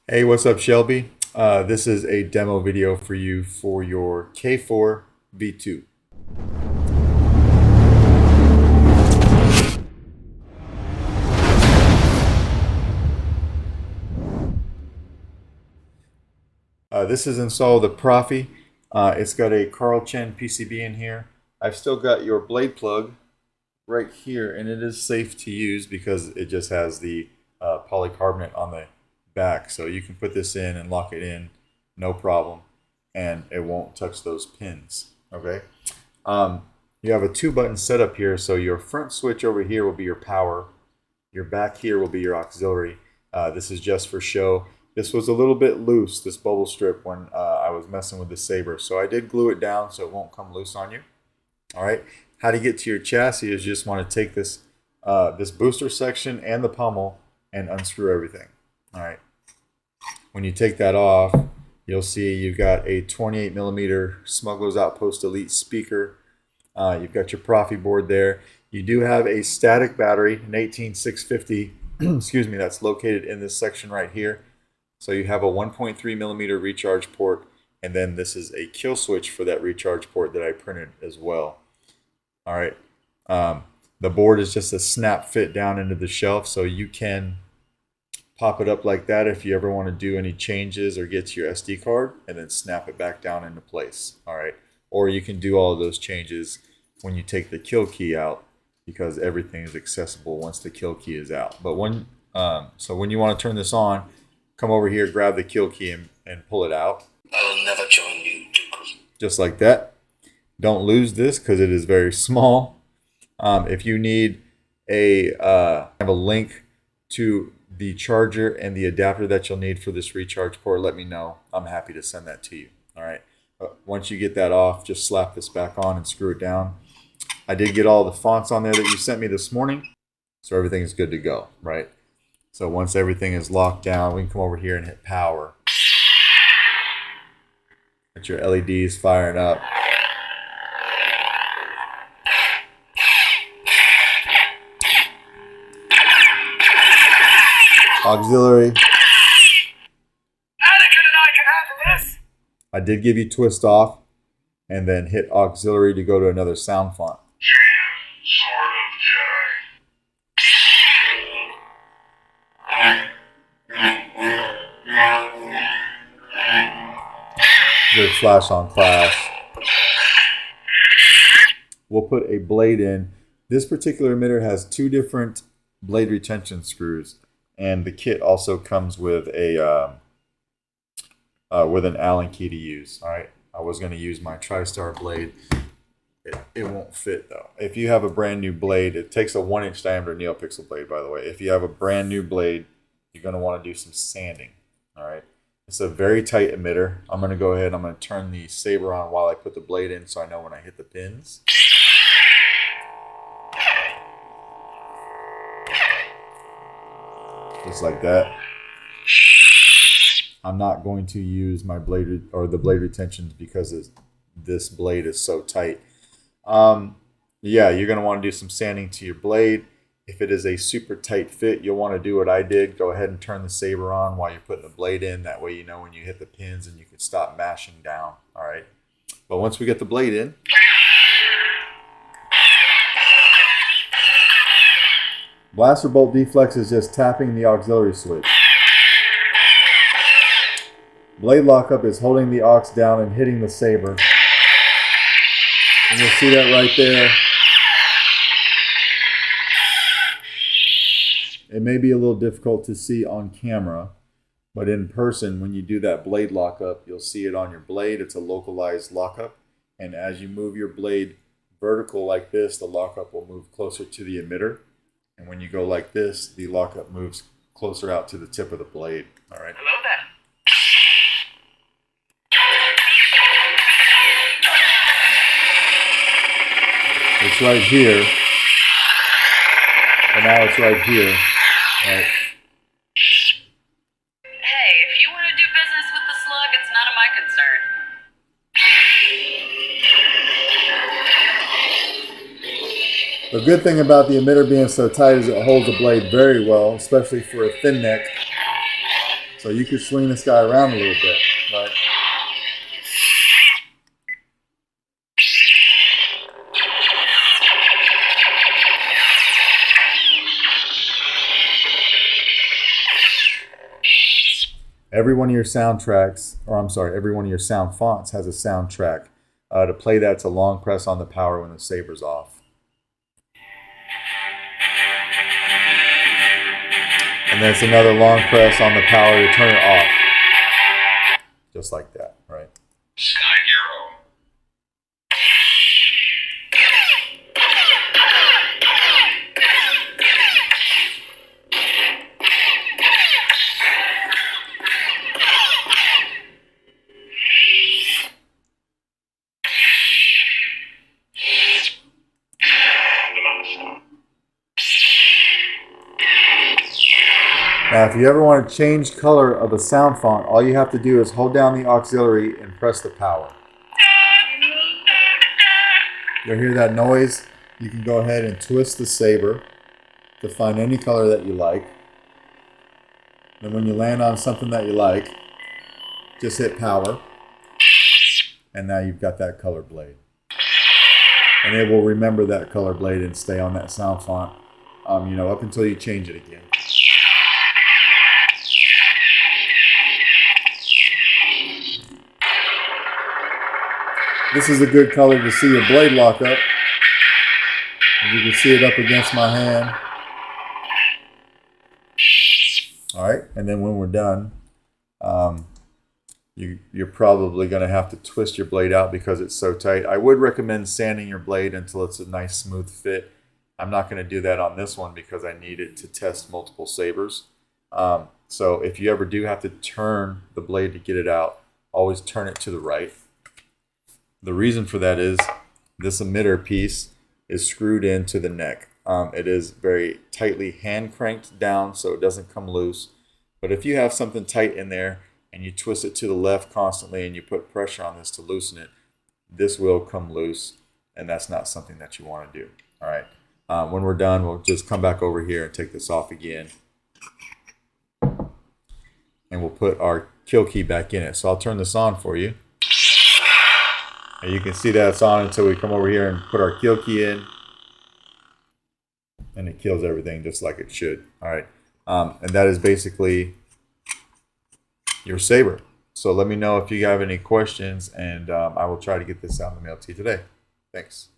Hey, what's up, Shelby? This is a demo video for you for your K4 V2. This is installed the Proffie. It's got a Carl Chen PCB in here. I've still got your blade plug right here, and it is safe to use because it just has the polycarbonate on the back. So you can put this in and lock it in, no problem, and it won't touch those pins. Okay. You have a 2-button setup here, so your front switch over here will be your power. Your back here will be your auxiliary. This is just for show. This was a little bit loose, this bubble strip, when I was messing with the Saber. So I did glue it down so it won't come loose on you. All right. How to get to your chassis is you just want to take this this booster section and the pommel and unscrew everything. All right. When you take that off, you'll see you've got a 28mm Smuggler's Outpost Elite speaker. You've got your Proffie board there. You do have a static battery, an 18650, excuse me, that's located in this section right here. So you have a 1.3mm recharge port, and then this is a kill switch for that recharge port that I printed as well. All right. The board is just a snap fit down into the shelf, so you can pop it up like that if you ever want to do any changes or get to your SD card, and then snap it back down into place. All right. Or you can do all of those changes when you take the kill key out, because everything is accessible once the kill key is out. But when you want to turn this on, come over here, grab the kill key and pull it out. I will never join you, just like that. Don't lose this because it is very small. If you need have a link to the charger and the adapter that you'll need for this recharge port, let me know. I'm happy to send that to you. All right. Once you get that off, just slap this back on and screw it down. I did get all the fonts on there that you sent me this morning, so everything is good to go, right? So once everything is locked down, we can come over here and hit power. Get your LEDs firing up. Auxiliary. Anakin and I can handle this. I did give you twist off, and then hit auxiliary to go to another sound font. Good flash on class. We'll put a blade in. This particular emitter has 2 different blade retention screws, and the kit also comes with a with an Allen key to use. All right, I was going to use my TriStar blade. It won't fit though. If you have a brand new blade, it takes a 1-inch diameter Neopixel blade, by the way. If you have a brand new blade, you're going to want to do some sanding. All right. It's a very tight emitter. I'm going to go ahead and I'm going to turn the Saber on while I put the blade in so I know when I hit the pins. Just like that. I'm not going to use my blade or the blade retentions because this blade is so tight. Yeah, you're going to want to do some sanding to your blade. If it is a super tight fit, you'll want to do what I did. Go ahead and turn the Saber on while you're putting the blade in. That way you know when you hit the pins and you can stop mashing down. All right. But once we get the blade in, blaster bolt deflex is just tapping the auxiliary switch. Blade lockup is holding the aux down and hitting the Saber. And you'll see that right there. It may be a little difficult to see on camera, but in person, when you do that blade lockup, you'll see it on your blade. It's a localized lockup. And as you move your blade vertical like this, the lockup will move closer to the emitter. And when you go like this, the lockup moves closer out to the tip of the blade. All right. Hello there. It's right here. And now it's right here. Right. Hey, if you want to do business with the slug, it's none of my concern. The good thing about the emitter being so tight is it holds the blade very well, especially for a thin neck. So you could swing this guy around a little bit, right? Every one of your soundtracks, or I'm sorry, every one of your sound fonts has a soundtrack. To play that, it's a long press on the power when the saber's off. And then it's another long press on the power to turn it off. Just like that, right? Sky Hero. Now, if you ever want to change color of a sound font, all you have to do is hold down the auxiliary and press the power. You'll hear that noise. You can go ahead and twist the saber to find any color that you like. And when you land on something that you like, just hit power. And now you've got that color blade. And it will remember that color blade and stay on that sound font, up until you change it again. This is a good color to see your blade lock up. You can see it up against my hand. All right, and then when we're done, you're probably going to have to twist your blade out because it's so tight. I would recommend sanding your blade until it's a nice smooth fit. I'm not going to do that on this one because I need it to test multiple sabers. So if you ever do have to turn the blade to get it out, always turn it to the right. The reason for that is this emitter piece is screwed into the neck. It is very tightly hand cranked down so it doesn't come loose. But if you have something tight in there and you twist it to the left constantly and you put pressure on this to loosen it, this will come loose, and that's not something that you want to do. All right. When we're done, we'll just come back over here and take this off again. And we'll put our kill key back in it. So I'll turn this on for you. And you can see that it's on until we come over here and put our kill key in. And it kills everything just like it should. All right. And that is basically your saber. So let me know if you have any questions, and I will try to get this out in the mail to you today. Thanks.